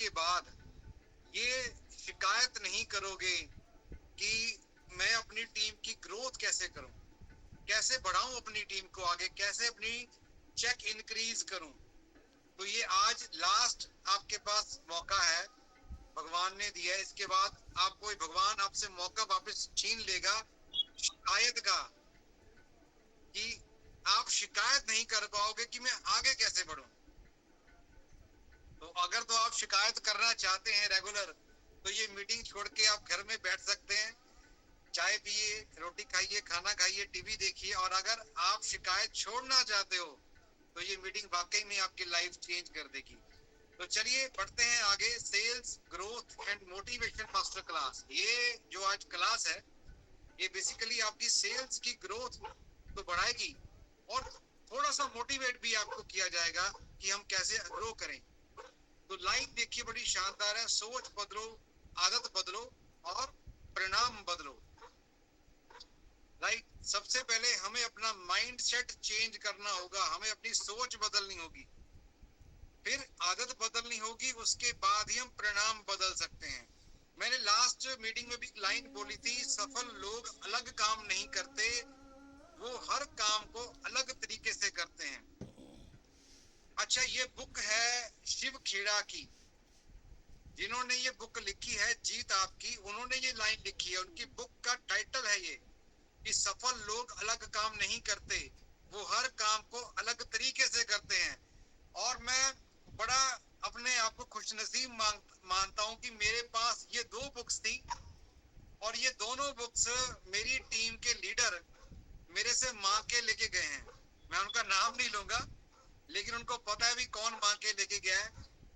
के बाद ये शिकायत नहीं करोगे कि मैं अपनी टीम की ग्रोथ कैसे करूं, कैसे बढ़ाऊं अपनी टीम को आगे, कैसे अपनी चेक इंक्रीज करूं, तो ये आज लास्ट आपके पास मौका है, भगवान ने दिया है। इसके बाद आपको भगवान आपसे मौका वापस छीन लेगा शिकायत का, कि आप शिकायत नहीं कर पाओगे कि मैं आगे कैसे बढ़ूं। तो अगर तो आप शिकायत करना चाहते हैं रेगुलर, तो ये मीटिंग छोड़ के आप घर में बैठ सकते हैं, चाय पिए, रोटी खाइए, खाना खाइए, टीवी देखिए। और अगर आप शिकायत छोड़ना चाहते हो तो ये मीटिंग वाकई में आपकी लाइफ चेंज कर देगी। तो चलिए बढ़ते हैं आगे। Sales growth and motivation master class, ये जो आज क्लास है ये बेसिकली आपकी सेल्स की ग्रोथ तो बढ़ाएगी और थोड़ा सा मोटिवेट भी आपको किया जाएगा कि हम कैसे ग्रो करें। तो लाइन देखिए बड़ी शानदार है, सोच बदलो, आदत बदलो और परिणाम बदलो। राइट, सबसे पहले हमें अपना माइंड सेट चेंज करना होगा, हमें अपनी सोच बदलनी होगी, फिर आदत बदलनी होगी, उसके बाद ही हम परिणाम बदल सकते हैं। मैंने लास्ट मीटिंग में भी लाइन बोली थी, सफल लोग अलग काम नहीं करते, वो हर काम को अलग तरीके से करते हैं। अच्छा, ये बुक है शिव खेड़ा की, जिन्होंने ये बुक लिखी है जीत आपकी, उन्होंने ये लाइन लिखी है, उनकी बुक का टाइटल है ये, कि सफल लोग अलग काम नहीं करते, वो हर काम को अलग तरीके से करते हैं। और मैं बड़ा अपने आप को खुशनसीब मानता हूं कि मेरे पास ये दो बुक्स थी, और ये दोनों बुक्स मेरी टीम के लीडर मेरे से मांग के लेके गए हैं। मैं उनका नाम नहीं लूंगा, लेकिन उनको पता है भी कौन मांग के लेके गया है।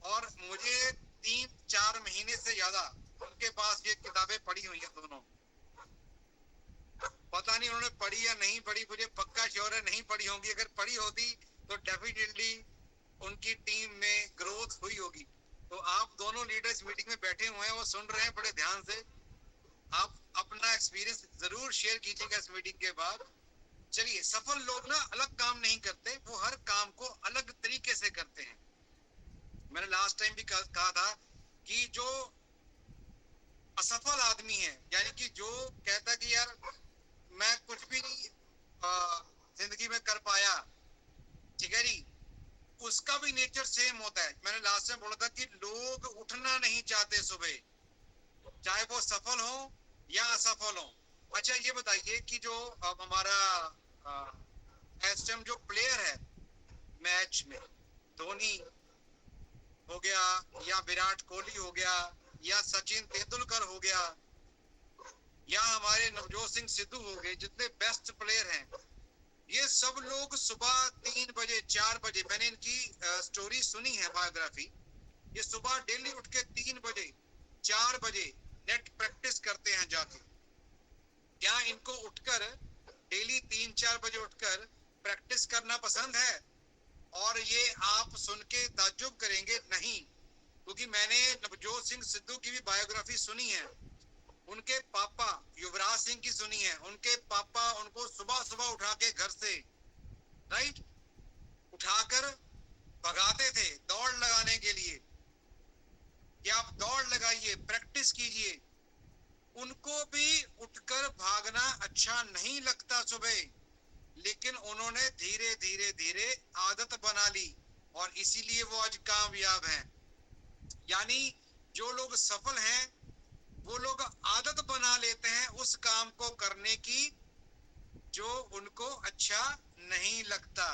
और मुझे 3-4 महीने से ज्यादा उनके पास ये किताबें पढ़ी हुई है दोनों। पता नहीं उन्होंने पढ़ी या नहीं पढ़ी, मुझे पक्का श्योर है नहीं पढ़ी होंगी। अगर पढ़ी होती तो डेफिनेटली उनकी टीम में ग्रोथ हुई होगी। तो आप दोनों लीडर्स मीटिंग में बैठे हुए हैं, वो सुन रहे हैं बड़े ध्यान से। आप अपना एक्सपीरियंस जरूर शेयर कीजिएगा इस मीटिंग के बाद। चलिए, सफल लोग ना अलग काम नहीं करते, वो हर काम को अलग तरीके से करते हैं। मैंने लास्ट टाइम भी कहा था कि जो असफल आदमी है, यानी कि जो कहता कि यार मैं कुछ भी नहीं जिंदगी में कर पाया, ठीक है जी, उसका भी नेचर सेम होता है। मैंने लास्ट टाइम बोला था कि लोग उठना नहीं चाहते सुबह, चाहे वो सफल हो या असफल हो। अच्छा, ये बताइए कि जो अब हमारा इस टाइम जो प्लेयर है मैच में, धोनी हो गया या विराट कोहली हो गया या सचिन तेंदुलकर हो गया या हमारे नवजोत सिंह सिद्धू हो गए, जितने बेस्ट प्लेयर हैं, ये सब लोग सुबह 3 बजे 4 बजे, मैंने इनकी स्टोरी सुनी है, बायोग्राफी, ये सुबह डेली उठ के 3 बजे 4 बजे नेट प्रैक्टिस करते हैं जाके। क्या इनको उठकर डेली 3-4 बजे उठकर प्रैक्टिस करना पसंद है? और ये आप सुन के ताज्जुब करेंगे, नहीं, क्योंकि मैंने नवजोत सिंह सिद्धू की भी बायोग्राफी सुनी है, उनके पापा युवराज सिंह की सुनी है। उनके पापा उनको सुबह सुबह उठा के घर से, राइट, उठाकर भगाते थे दौड़ लगाने के लिए, कि आप दौड़ लगाइए, प्रैक्टिस कीजिए। उनको भी उठकर भागना अच्छा नहीं लगता सुबह, लेकिन उन्होंने धीरे धीरे धीरे आदत बना ली, और इसीलिए वो आज कामयाब हैं। यानी जो लोग सफल हैं वो लोग आदत बना लेते हैं उस काम को करने की जो उनको अच्छा नहीं लगता,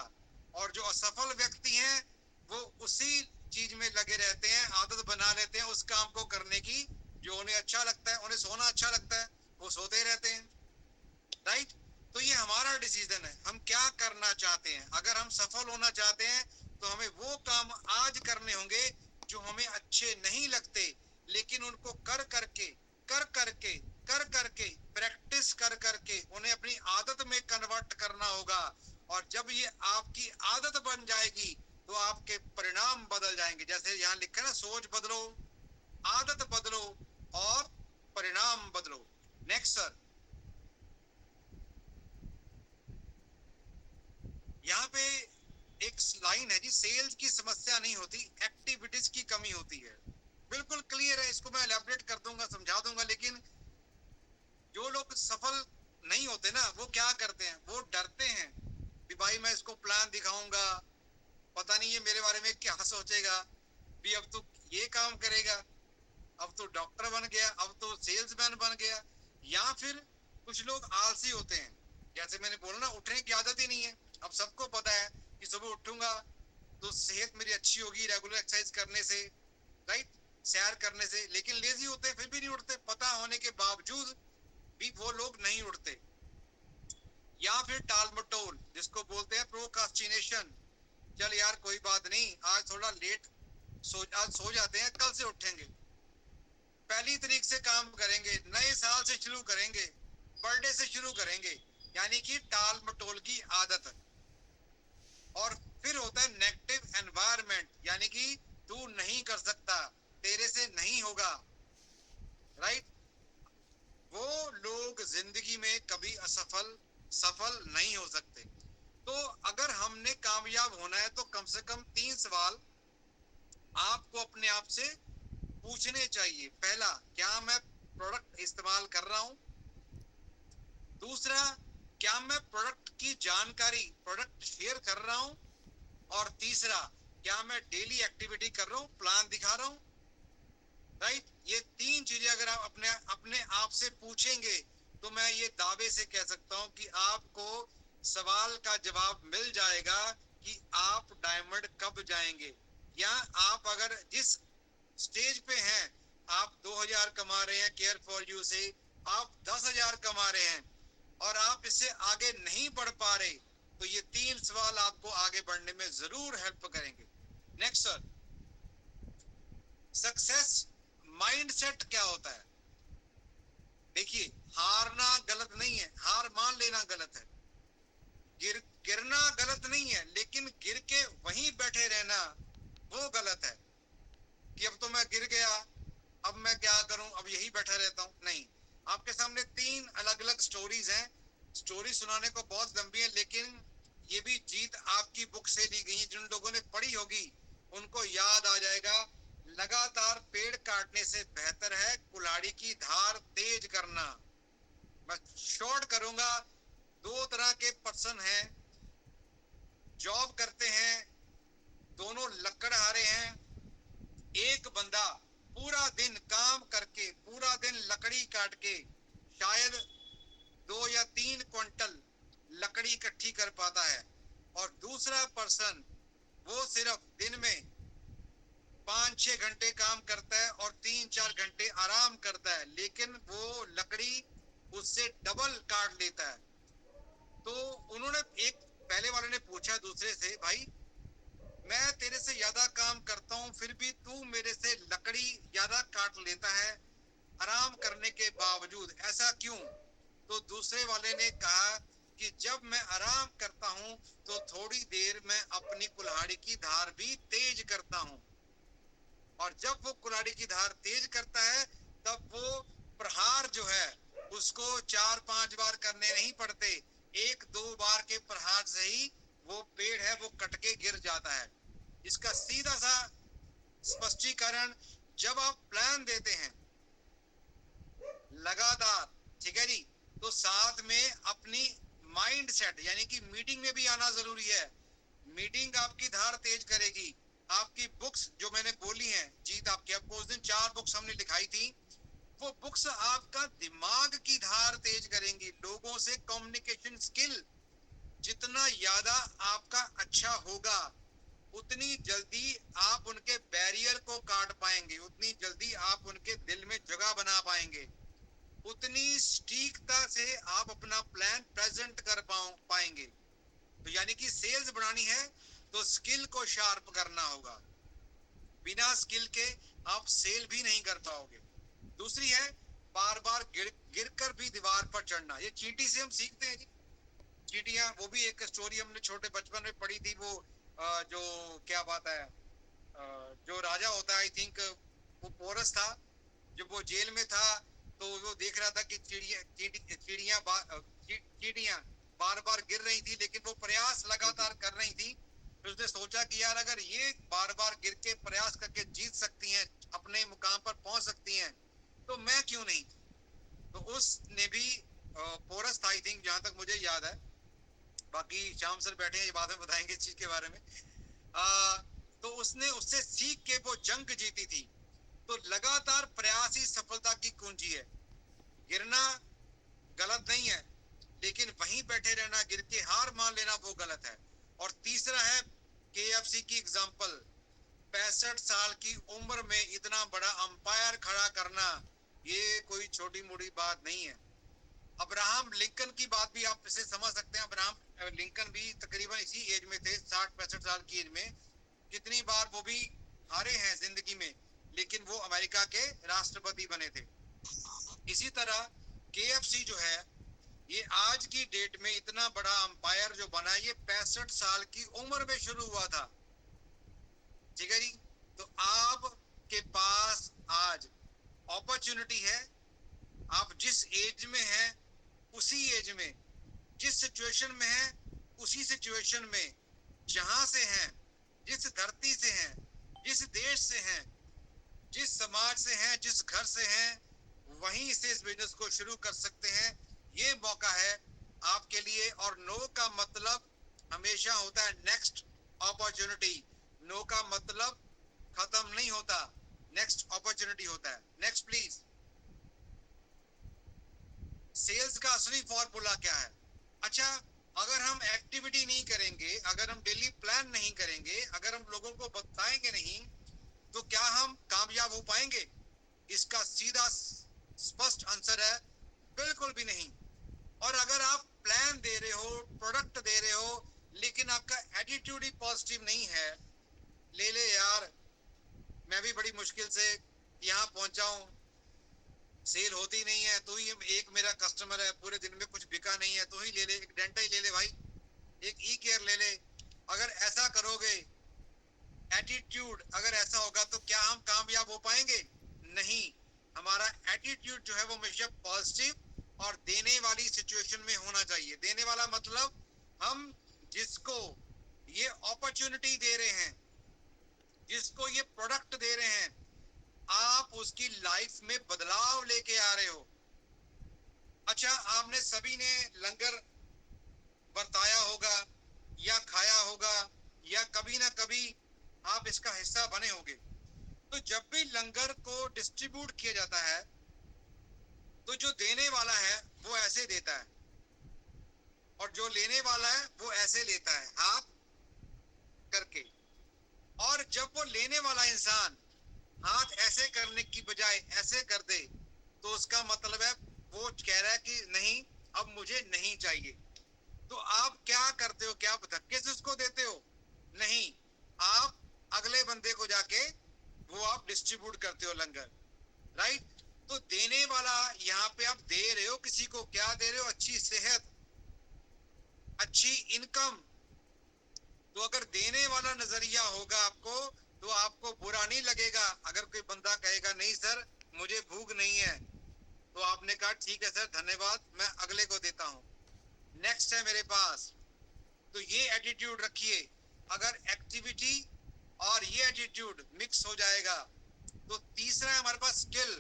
और जो असफल व्यक्ति हैं वो उसी चीज में लगे रहते हैं, आदत बना लेते हैं उस काम को करने की जो उन्हें अच्छा लगता है। उन्हें सोना अच्छा लगता है, वो सोते रहते हैं, राइट। तो ये हमारा डिसीजन है, हम क्या करना चाहते हैं। अगर हम सफल होना चाहते हैं तो हमें वो काम आज करने होंगे जो हमें अच्छे नहीं लगते, लेकिन उनको कर करके कर करके कर करके प्रैक्टिस कर करके उन्हें अपनी आदत में कन्वर्ट करना होगा। और जब ये आपकी आदत बन जाएगी तो आपके परिणाम बदल जाएंगे। जैसे यहाँ लिखा है ना, सोच बदलो, आदत बदलो और परिणाम बदलो। नेक्स्ट सर, यहाँ पे एक लाइन है जी, सेल्स की समस्या नहीं होती, एक्टिविटीज की कमी होती है। बिल्कुल क्लियर है, इसको मैं एलैबोरेट कर दूंगा, समझा दूंगा। लेकिन जो लोग सफल नहीं होते ना, वो क्या करते हैं, वो डरते हैं कि भाई मैं इसको प्लान दिखाऊंगा, पता नहीं ये मेरे बारे में क्या सोचेगा, भी अब तो ये काम करेगा, अब तो डॉक्टर बन गया, अब तो सेल्समैन बन गया। या फिर कुछ लोग आलसी होते हैं, जैसे मैंने बोला ना, उठने की आदत ही नहीं है। अब सबको पता है कि सुबह उठूंगा तो सेहत मेरी अच्छी होगी रेगुलर एक्सरसाइज करने से, राइट, सैर करने से, लेकिन लेजी होते हैं, फिर भी नहीं उठते, पता होने के बावजूद भी वो लोग नहीं उठते। या फिर टाल मटोल, जिसको बोलते हैं प्रोकास्टिनेशन, चल यार कोई बात नहीं, आज थोड़ा लेट आज सो जाते हैं, कल से उठेंगे, पहली तारीख से काम करेंगे, नए साल से शुरू करेंगे, बर्थडे से शुरू करेंगे, यानी कि टाल मटोल की आदत। और फिर होता है नेगेटिव एनवायरनमेंट, यानी कि तू नहीं कर सकता, तेरे से नहीं होगा, राइट। वो लोग जिंदगी में कभी सफल नहीं हो सकते। तो अगर हमने कामयाब होना है तो कम से कम 3 सवाल आपको अपने आप से पूछने चाहिए। पहला, क्या मैं प्रोडक्ट इस्तेमाल कर रहा हूं? दूसरा, क्या मैं प्रोडक्ट की जानकारी, प्रोडक्ट शेयर कर रहा हूं? और तीसरा, क्या मैं डेली एक्टिविटी कर रहा हूं, प्लान दिखा रहा हूं, राइट। ये 3 चीजें अगर आप अपने अपने आप से पूछेंगे तो मैं ये दावे से कह सकता हूं कि आपको सवाल का जवाब मिल जाएगा कि आप डायमंड कब जाएंगे। या आप अगर जिस स्टेज पे हैं, आप 2,000 कमा रहे हैं केयर फॉर यू से, आप 10,000 कमा रहे हैं और आप इससे आगे नहीं बढ़ पा रहे, तो ये 3 सवाल आपको आगे बढ़ने में जरूर हेल्प करेंगे। नेक्स्ट सर, सक्सेस माइंडसेट क्या होता है? देखिए, हारना गलत नहीं है, हार मान लेना गलत है, गिरना गलत नहीं है, लेकिन गिर के वहीं बैठे रहना वो गलत है, कि अब तो मैं गिर गया, अब मैं क्या करूं, अब यही बैठा रहता हूं, नहीं। आपके सामने 3 अलग अलग स्टोरीज हैं, स्टोरी सुनाने को बहुत लंबी है, लेकिन ये भी जीत आपकी बुक से ली गई है। जिन लोगों ने पढ़ी होगी उनको याद आ जाएगा, लगातार पेड़ काटने से बेहतर है कुल्हाड़ी की धार तेज करना। मैं शॉर्ट करूंगा, 2 तरह के पर्सन हैं, जॉब करते हैं, दोनों लकड़हारे हैं। एक बंदा पूरा दिन काम करके, पूरा दिन लकड़ी काट के शायद 2 या 3 क्विंटल लकड़ी इकट्ठी कर पाता है, और दूसरा पर्सन वो सिर्फ दिन में 5-6 घंटे काम करता है और 3-4 घंटे आराम करता है, लेकिन वो लकड़ी उससे डबल काट लेता है। तो उन्होंने, एक पहले वाले ने पूछा दूसरे से, भाई मैं तेरे से ज्यादा काम करता हूं फिर भी तू मेरे से लकड़ी ज्यादा काट लेता है आराम करने के बावजूद, ऐसा क्यों? तो दूसरे वाले ने कहा कि जब मैं आराम करता हूं तो थोड़ी देर में अपनी कुल्हाड़ी की धार भी तेज करता हूं, और जब वो कुल्हाड़ी की धार तेज करता है तब वो प्रहार जो है उसको 4-5 बार करने नहीं पड़ते, 1-2 बार के प्रहार से ही वो पेड़ है वो कट के गिर जाता है। इसका सीधा सा स्पष्टीकरण, जब आप प्लान देते हैं लगातार, ठीक है जी, तो साथ में अपनी माइंड सेट, यानी कि मीटिंग में भी आना जरूरी है। मीटिंग आपकी धार तेज करेगी। आपकी बुक्स जो मैंने बोली हैं, जीत आपकी, आपको उस दिन 4 बुक्स हमने दिखाई थी, वो बुक्स आपका दिमाग की धार तेज करेंगी। लोगों से कम्युनिकेशन स्किल जितना ज्यादा आपका अच्छा होगा, उतनी जल्दी आप उनके बैरियर को काट पाएंगे, उतनी जल्दी आप उनके दिल में जगह बना पाएंगे, उतनी सटीकता से आप अपना प्लान प्रेजेंट कर पाएंगे। तो यानी कि सेल्स बढ़ानी है तो स्किल को शार्प करना होगा, बिना स्किल के आप सेल भी नहीं कर पाओगे। दूसरी है, बार बार गिर कर भी दीवार पर चढ़ना, ये चींटी से हम सीखते हैं जी। चींटियां, वो भी एक स्टोरी हमने छोटे बचपन में पढ़ी थी, वो जो क्या बात है, जो राजा होता है, आई थिंक वो पोरस था, जब वो जेल में था तो वो देख रहा था कि चींटियां बार बार गिर रही थी, लेकिन वो प्रयास लगातार कर रही थी। तो उसने सोचा कि यार अगर ये बार बार गिर के प्रयास करके जीत सकती हैं, अपने मुकाम पर पहुंच सकती हैं, तो मैं क्यों नहीं। तो उसने भी पोरस था आई थिंक, जहां तक मुझे याद है, बाकी श्याम सर बैठे हैं, ये बाद में बताएंगे इस चीज के बारे में। आ, तो उसने उससे सीख के वो जंग जीती थी। तो लगातार प्रयास ही सफलता की कुंजी है। गिरना गलत नहीं है, लेकिन वहीं बैठे रहना, गिर के हार मान लेना, वो गलत है। और तीसरा है केएफसी की एग्जांपल। 65 साल की उम्र में इतना बड़ा अंपायर खड़ा करना, ये कोई छोटी मोटी बात नहीं है। अब्राहम लिंकन की बात भी आप इसे समझ सकते हैं। अब्राहम लिंकन भी तकरीबन इसी एज में थे, 60-65 साल की एज में। कितनी बार वो भी हारे हैं जिंदगी में, लेकिन वो अमेरिका के राष्ट्रपति बने थे। इसी तरह केएफसी जो है, ये आज की डेट में इतना बड़ा अंपायर जो बना, ये 65 साल की उम्र में शुरू हुआ था। ठीक है जी। तो आपके पास आज अपॉर्चुनिटी है। आप जिस एज में हैं, उसी एज में, जिस सिचुएशन में हैं, उसी सिचुएशन में, जहां से हैं, जिस धरती से हैं, जिस देश से हैं, जिस समाज से हैं, जिस घर से हैं, वहीं से इस बिजनेस को शुरू कर सकते हैं। ये मौका है आपके लिए। और नो का मतलब हमेशा होता है नेक्स्ट अपॉर्चुनिटी। नो का मतलब खत्म नहीं होता, नेक्स्ट अपॉर्चुनिटी होता है। Next please. सेल्स का असली फॉर्मूला क्या है? अच्छा, अगर हम एक्टिविटी नहीं करेंगे, अगर हम डेली प्लान नहीं करेंगे, अगर हम लोगों को बताएंगे नहीं, तो क्या हम कामयाब हो पाएंगे? इसका सीधा स्पष्ट आंसर है बिल्कुल भी नहीं। और अगर आप प्लान दे रहे हो, प्रोडक्ट दे रहे हो, लेकिन आपका एटीट्यूड ही पॉजिटिव नहीं है, ले ले यार, मैं भी बड़ी मुश्किल से यहाँ पहुंचा हूँ, सेल होती नहीं है, तू ही एक मेरा कस्टमर है, पूरे दिन में कुछ बिका नहीं है, तू ही ले ले, एक डेंटा ही ले ले भाई, एक ई केयर ले ले। अगर ऐसा करोगे, एटीट्यूड अगर ऐसा होगा, तो क्या हम कामयाब हो पाएंगे? नहीं। हमारा एटीट्यूड जो है वो हमेशा पॉजिटिव और देने वाली सिचुएशन में होना चाहिए। देने वाला मतलब हम जिसको ये अपॉर्चुनिटी दे रहे हैं, जिसको ये प्रोडक्ट दे रहे हैं, आप उसकी लाइफ में बदलाव लेके आ रहे हो। अच्छा, आपने सभी ने लंगर बरताया होगा या खाया होगा, या कभी ना कभी आप इसका हिस्सा बने होंगे। तो जब भी लंगर को डिस्ट्रीब्यूट किया जाता है, तो जो देने वाला है वो ऐसे देता है, और जो लेने वाला है वो ऐसे लेता है, हाथ करके। और जब वो लेने वाला इंसान हाथ ऐसे करने की बजाय ऐसे कर दे, तो उसका मतलब है वो कह रहा है कि नहीं, अब मुझे नहीं चाहिए। तो आप क्या करते हो? क्या आप धक्के से उसको देते हो? नहीं, आप अगले बंदे को जाके वो आप डिस्ट्रीब्यूट करते हो लंगर। राइट। तो देने वाला, यहाँ पे आप दे रहे हो किसी को, क्या दे रहे हो? अच्छी सेहत, अच्छी इनकम। तो अगर देने वाला नजरिया होगा आपको, तो आपको बुरा नहीं लगेगा अगर कोई बंदा कहेगा नहीं सर मुझे भूख नहीं है, तो आपने कहा ठीक है सर धन्यवाद, मैं अगले को देता हूं, नेक्स्ट है मेरे पास। तो ये एटीट्यूड रखिए। अगर एक्टिविटी और ये एटीट्यूड मिक्स हो जाएगा, तो तीसरा है हमारे पास स्किल।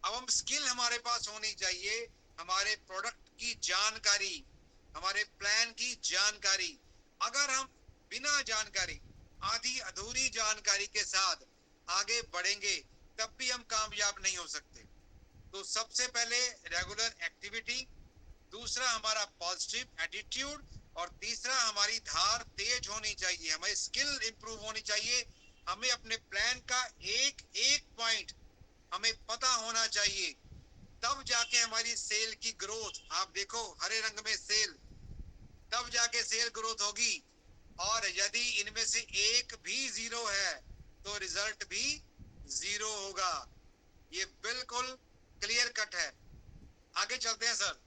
अब हम स्किल हमारे पास होनी चाहिए, हमारे प्रोडक्ट की जानकारी, हमारे प्लान की जानकारी। अगर हम बिना जानकारी, आधी अधूरी जानकारी के साथ आगे बढ़ेंगे, तब भी हम कामयाब नहीं हो सकते। तो सबसे पहले रेगुलर एक्टिविटी, दूसरा हमारा पॉजिटिव एटीट्यूड, और तीसरा हमारी धार तेज होनी चाहिए, हमारी स्किल इंप्रूव होनी चाहिए। हमें अपने प्लान का एक एक पॉइंट हमें पता होना चाहिए, तब जाके हमारी सेल की ग्रोथ, आप देखो हरे रंग में सेल, तब जाके सेल ग्रोथ होगी। और यदि इनमें से एक भी जीरो है, तो रिजल्ट भी जीरो होगा। ये बिल्कुल क्लियर कट है। आगे चलते हैं sir.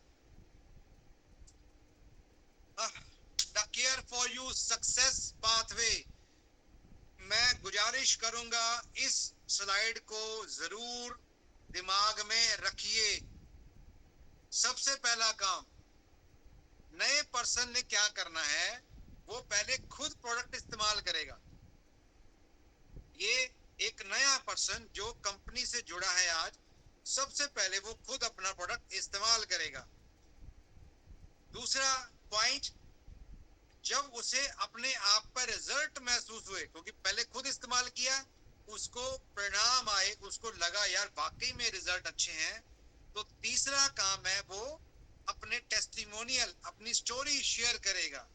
The care for you success pathway. मैं गुजारिश करूंगा इस स्लाइड को जरूर दिमाग में रखिए। सबसे पहला काम नए पर्सन ने क्या करना है, वो पहले खुद प्रोडक्ट इस्तेमाल करेगा। ये एक नया पर्सन जो कंपनी से जुड़ा है आज, सबसे पहले वो खुद अपना प्रोडक्ट इस्तेमाल करेगा। दूसरा पॉइंट, जब उसे अपने आप पर रिजल्ट महसूस हुए, क्योंकि पहले खुद इस्तेमाल किया, उसको परिणाम आए, उसको लगा यार वाकई में रिजल्ट अच्छे हैं, तो तीसरा काम है वो अपने टेस्टिमोनियल, अपनी स्टोरी शेयर करेगा,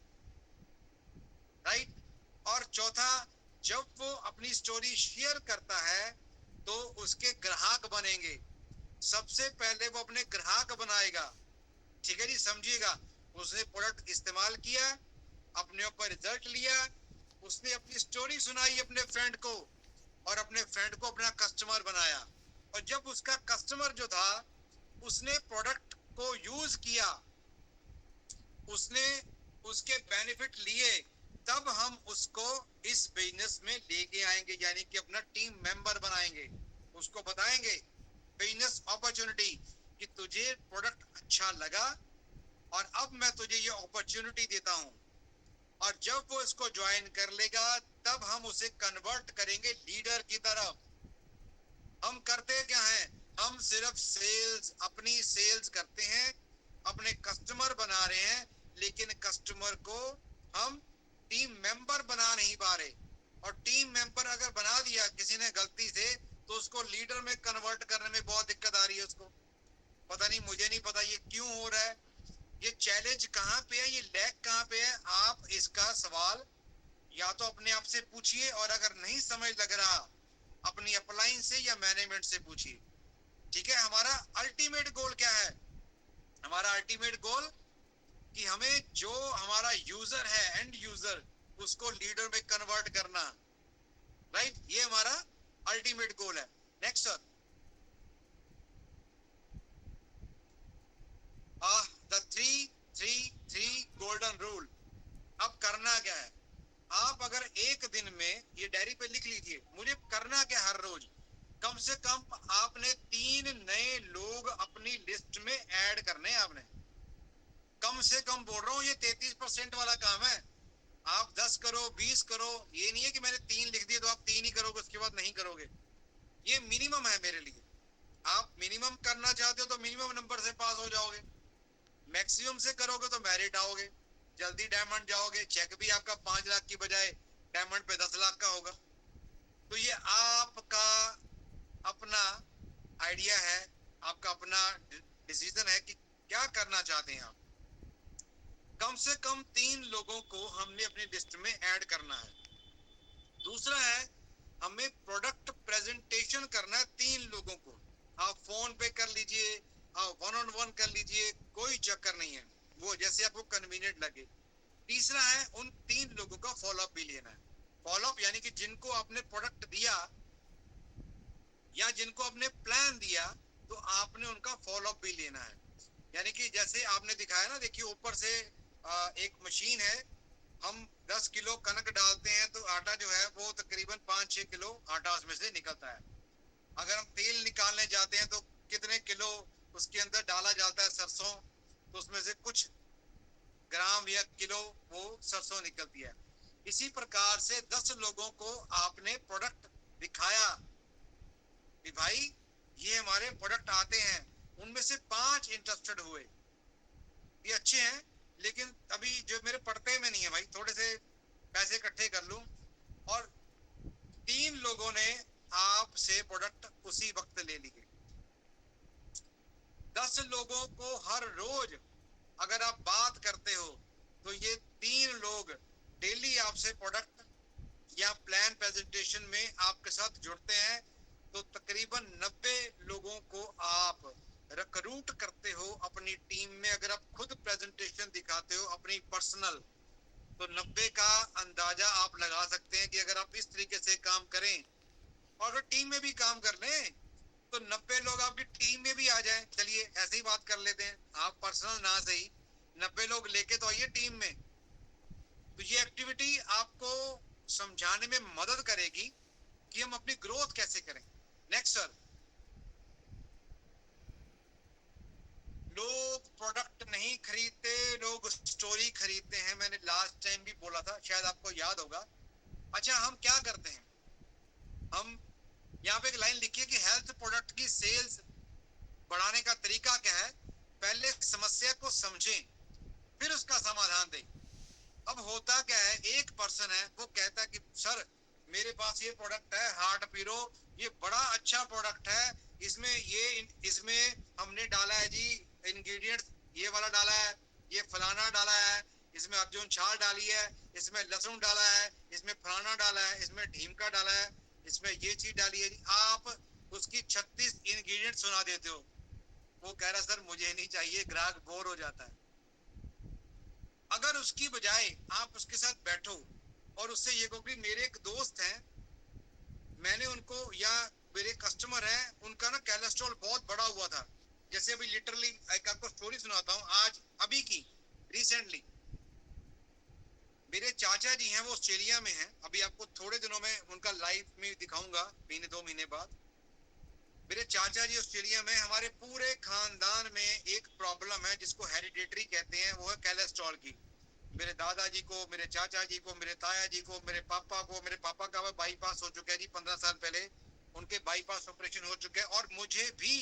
राइट। और चौथा, जब वो अपनी स्टोरी शेयर करता है तो उसके ग्राहक बनेंगे। सबसे पहले वो अपने ग्राहक बनाएगा, ठीक है जी, समझिएगा। उसने प्रोडक्ट इस्तेमाल किया, अपने ऊपर रिजल्ट लिया, उसने अपनी स्टोरी सुनाई अपने फ्रेंड को, और अपने फ्रेंड को अपना कस्टमर बनाया। और जब उसका कस्टमर जो था, उसने प्रोडक्ट को यूज किया, उसने उसके बेनिफिट लिए, तब हम उसको इस बिजनेस में लेके आएंगे, यानी कि अपना टीम मेंबर बनाएंगे। उसको बताएंगे बिजनेस अपॉर्चुनिटी कि तुझे प्रोडक्ट अच्छा लगा और अब मैं तुझे ये अपॉर्चुनिटी देता हूं। और जब वो इसको ज्वाइन कर लेगा, तब हम उसे कन्वर्ट करेंगे लीडर की तरफ। हम करते क्या हैं, हम सिर्फ सेल्स, अपनी सेल्स करते हैं, अपने कस्टमर बना रहे हैं, लेकिन कस्टमर को हम टीम मेंबर बना नहीं पा रहे। और टीम मेंबर अगर बना दिया किसी ने गलती से, तो उसको लीडर में कन्वर्ट करने में बहुत दिक्कत आ रही है उसको। पता नहीं, मुझे नहीं पता ये क्यों हो रहा है, ये चैलेंज कहाँ पे है, ये लैग कहाँ पे है। आप इसका सवाल या तो अपने आप से पूछिए, और अगर नहीं समझ लग रहा, अपनी अपलाइन से या मैनेजमेंट से पूछिए। ठीक है, हमारा अल्टीमेट गोल क्या है? हमारा अल्टीमेट गोल कि हमें जो हमारा यूजर है, एंड यूजर, उसको लीडर में कन्वर्ट करना, राइट। ये हमारा अल्टीमेट गोल है। Next sir, the three three three golden rule. अब करना क्या है? आप अगर एक दिन में, ये डायरी पे लिख लीजिए, मुझे करना क्या हर रोज, कम से कम आपने 3 नए लोग अपनी लिस्ट में ऐड करने हैं आपने। कम से कम बोल रहा हूँ, ये 33% वाला काम है। आप 10 करो, 20 करो, ये नहीं है कि मैंने 3 लिख दिए तो आप 3 ही करोगे, उसके बाद नहीं करोगे। ये मिनिमम है मेरे लिए। आप मिनिमम करना चाहते हो तो मिनिमम नंबर से पास हो जाओगे, मैक्सिमम से करोगे तो मेरिट आओगे, जल्दी डायमंड जाओगे, चेक भी आपका 5 लाख की बजाय डायमंड पे 10 लाख का होगा। तो ये आपका अपना आइडिया है, आपका अपना डिसीजन है कि क्या करना चाहते हैं आप। कम से कम 3 लोगों को हमने अपनी लिस्ट में ऐड करना है। दूसरा है, हमें प्रोडक्ट प्रेजेंटेशन करना है 3 लोगों को। आप फोन पे कर लीजिए, आप वन ऑन वन कर लीजिए, कोई चक्कर नहीं है, वो जैसे आपको कन्वीनियंट लगे। तीसरा है, उन 3 लोगों का फॉलोअप भी लेना है। फॉलोअप यानी कि जिनको आपने प्रोडक्ट दिया या जिनको आपने प्लान दिया, तो आपने उनका फॉलोअप भी लेना है। यानी कि जैसे आपने दिखाया ना, देखिए ऊपर से एक मशीन है, हम 10 किलो कनक डालते हैं तो आटा जो है वो तकरीबन 5-6 किलो आटा उसमें से निकलता है। अगर हम तेल निकालने जाते हैं तो कितने किलो उसके अंदर डाला जाता है, सरसों, तो उसमें से कुछ ग्राम या किलो वो सरसों निकलती है। इसी प्रकार से 10 लोगों को आपने प्रोडक्ट दिखाया कि भाई ये हमारे प्रोडक्ट आते हैं, उनमें से 5 इंटरेस्टेड हुए, ये अच्छे हैं, लेकिन अभी जो मेरे पड़ते में नहीं है भाई, थोड़े से पैसे इकट्ठे कर लूं। और 3 लोगों ने आपसे प्रोडक्ट उसी वक्त ले लिए। 10 लोगों को हर रोज अगर आप बात करते हो, तो ये 3 लोग डेली आपसे प्रोडक्ट या प्लान प्रेजेंटेशन में आपके साथ जुड़ते हैं, तो तकरीबन 90 लोगों को आप रिक्रूट करते हो अपनी टीम में। अगर आप खुद प्रेजेंटेशन दिखाते हो अपनी पर्सनल, तो 90 का अंदाजा आप लगा सकते हैं कि अगर आप इस तरीके से काम करें, और अगर टीम में भी काम कर लें, तो 90 लोग आपकी टीम में भी आ जाएं। चलिए ऐसे ही बात कर लेते हैं, आप पर्सनल ना सही, 90 लोग लेके तो आइए टीम में। तो ये एक्टिविटी आपको समझाने में मदद करेगी कि हम अपनी ग्रोथ कैसे करें। नेक्स्ट सर, लोग प्रोडक्ट नहीं खरीदते, लोग स्टोरी खरीदते हैं। मैंने लास्ट टाइम भी बोला था, शायद आपको याद होगा। अच्छा, हम क्या करते हैं, हम यहाँ पे एक लाइन लिखी है कि हेल्थ प्रोडक्ट की सेल्स बढ़ाने का तरीका क्या है, पहले समस्या को समझें फिर उसका समाधान दें। अब होता क्या है, एक पर्सन है वो कहता है कि सर मेरे पास ये प्रोडक्ट है हार्ट पीरो, ये बड़ा अच्छा प्रोडक्ट है, इसमें इसमें हमने डाला है जी इंग्रेडिएंट्स, ये वाला डाला है, ये फलाना डाला है, इसमें अर्जुन छाल डाली है, इसमें लहसुन डाला है, इसमें फलाना डाला है, इसमें ढीमका डाला है, इसमें ये चीज डाली है। आप उसकी 36 इंग्रेडिएंट सुना देते हो, वो कह रहा सर मुझे नहीं चाहिए, ग्राहक बोर हो जाता है। अगर उसकी बजाय आप उसके साथ बैठो और उससे ये कहो कि मेरे एक दोस्त हैं, मैंने उनको, या मेरे कस्टमर हैं, उनका ना कोलेस्ट्रॉल बहुत बड़ा हुआ था। जैसे अभी लिटरली एक आपको स्टोरी सुनाता हूँ, आज अभी की रिसेंटली मेरे चाचा जी हैं, वो ऑस्ट्रेलिया में हैं, अभी आपको थोड़े दिनों में उनका लाइव में दिखाऊंगा, महीने 2 महीने बाद। मेरे चाचा जी ऑस्ट्रेलिया में, हमारे पूरे खानदान में एक प्रॉब्लम है जिसको हेरिडेटरी कहते हैं, वो है कोलेस्ट्रॉल की। मेरे दादाजी को, मेरे चाचा जी को, मेरे ताया जी को, मेरे पापा को, मेरे पापा का बाईपास हो चुका है जी 15 साल पहले, उनके बाईपास ऑपरेशन हो चुके हैं। और मुझे भी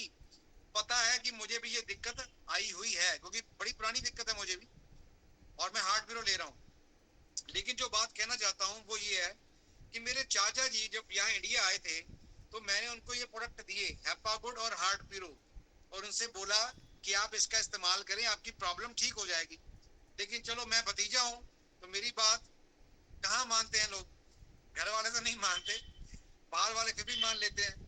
पता है कि मुझे भी ये दिक्कत आई हुई है, क्योंकि बड़ी पुरानी दिक्कत है मुझे भी, और मैं हार्ट ब्यूरो ले रहा हूँ। लेकिन जो बात कहना चाहता हूँ वो ये है कि मेरे चाचा जी जब यहाँ इंडिया आए थे, तो मैंने उनको ये प्रोडक्ट दिए, हेपागुड और हार्ट पीरो, और उनसे बोला कि आप इसका इस्तेमाल करें, आपकी प्रॉब्लम ठीक हो जाएगी। लेकिन चलो मैं भतीजा हूँ, तो मेरी बात कहाँ मानते हैं लोग, घर वाले तो नहीं मानते, बाहर वाले फिर भी मान लेते हैं।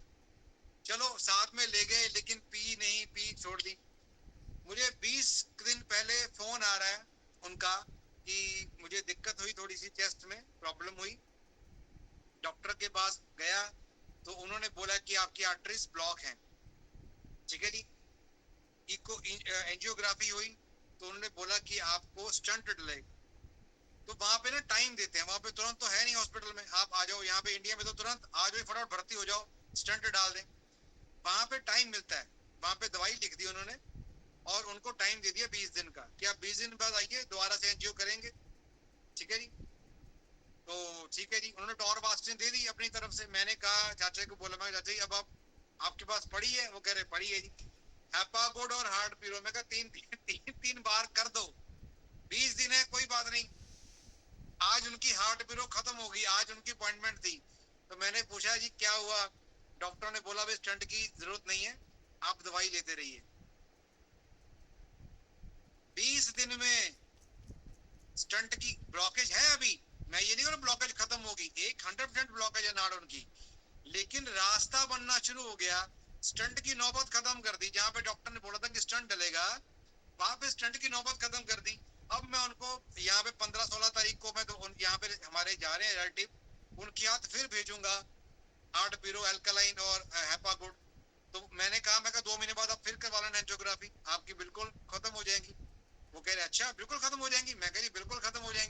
चलो साथ में ले गए, लेकिन पी नहीं, पी छोड़ दी। मुझे 20 दिन पहले फोन आ रहा है उनका कि मुझे दिक्कत हुई, थोड़ी सी चेस्ट में प्रॉब्लम हुई, डॉक्टर के पास गया तो उन्होंने बोला कि आपकी आर्टरीज ब्लॉक हैं। ठीक है जी, इको एंजियोग्राफी हुई तो उन्होंने बोला कि आपको स्टंट डलेगा। तो वहां पे ना टाइम देते हैं, वहां पे तुरंत तो है नहीं हॉस्पिटल में, आप आ जाओ, यहाँ पे इंडिया में तो तुरंत आ जाओ, फटाफट भर्ती हो जाओ, स्टंट डाल दें। वहां पे टाइम मिलता है, वहां पे दवाई लिख दी उन्होंने, और उनको टाइम दे दिया 20 दिन का, कि आप 20 दिन बाद आइए दोबारा से एंजियो करेंगे। ठीक है जी, तो ठीक है जी, उन्होंने टॉरवास्टिन दे दी अपनी तरफ से। मैंने कहा चाचा को, बोला मैं चाचा जी अब आप आपके पास पड़ी है, वो कह रहे पड़ी है जी, हेपागोड और हार्ट पीरो। मैं कहा तीन बार कर दो, 20 दिन है कोई बात नहीं। आज उनकी हार्ट पीरो खत्म हो गई, आज उनकी अपॉइंटमेंट थी। तो मैंने पूछा जी क्या हुआ, डॉक्टर ने बोला स्टंट की जरूरत नहीं है, आप दवाई लेते रहिए। 20 दिन में स्टंट की ब्लॉकेज है अभी, मैं ये नहीं कह रहा ब्लॉकेज खत्म होगी, 100% ब्लॉकेज है नाड़ उनकी, लेकिन रास्ता बनना शुरू हो गया। स्टंट की नौबत खत्म कर दी, जहां पे डॉक्टर ने बोला था कि स्टंट डलेगा, वहां पे स्टंट की नौबत खत्म कर दी। अब मैं उनको यहाँ पे 15-16 तारीख को मैं तो यहाँ पे हमारे जा रहे हैं रिलेटिव, उनके हाथ फिर भेजूंगा हार्ट पीरो, एल्कलाइन और हेपागुड। तो मैंने कहा, मैं 2 महीने बाद आप फिर करवा लेना एंजियोग्राफी, आपकी बिल्कुल खत्म हो जाएंगी। वो कह रहे अच्छा बिल्कुल खत्म हो जाएंगी, मैं कह रही बिल्कुल खत्म हो जाएंगी।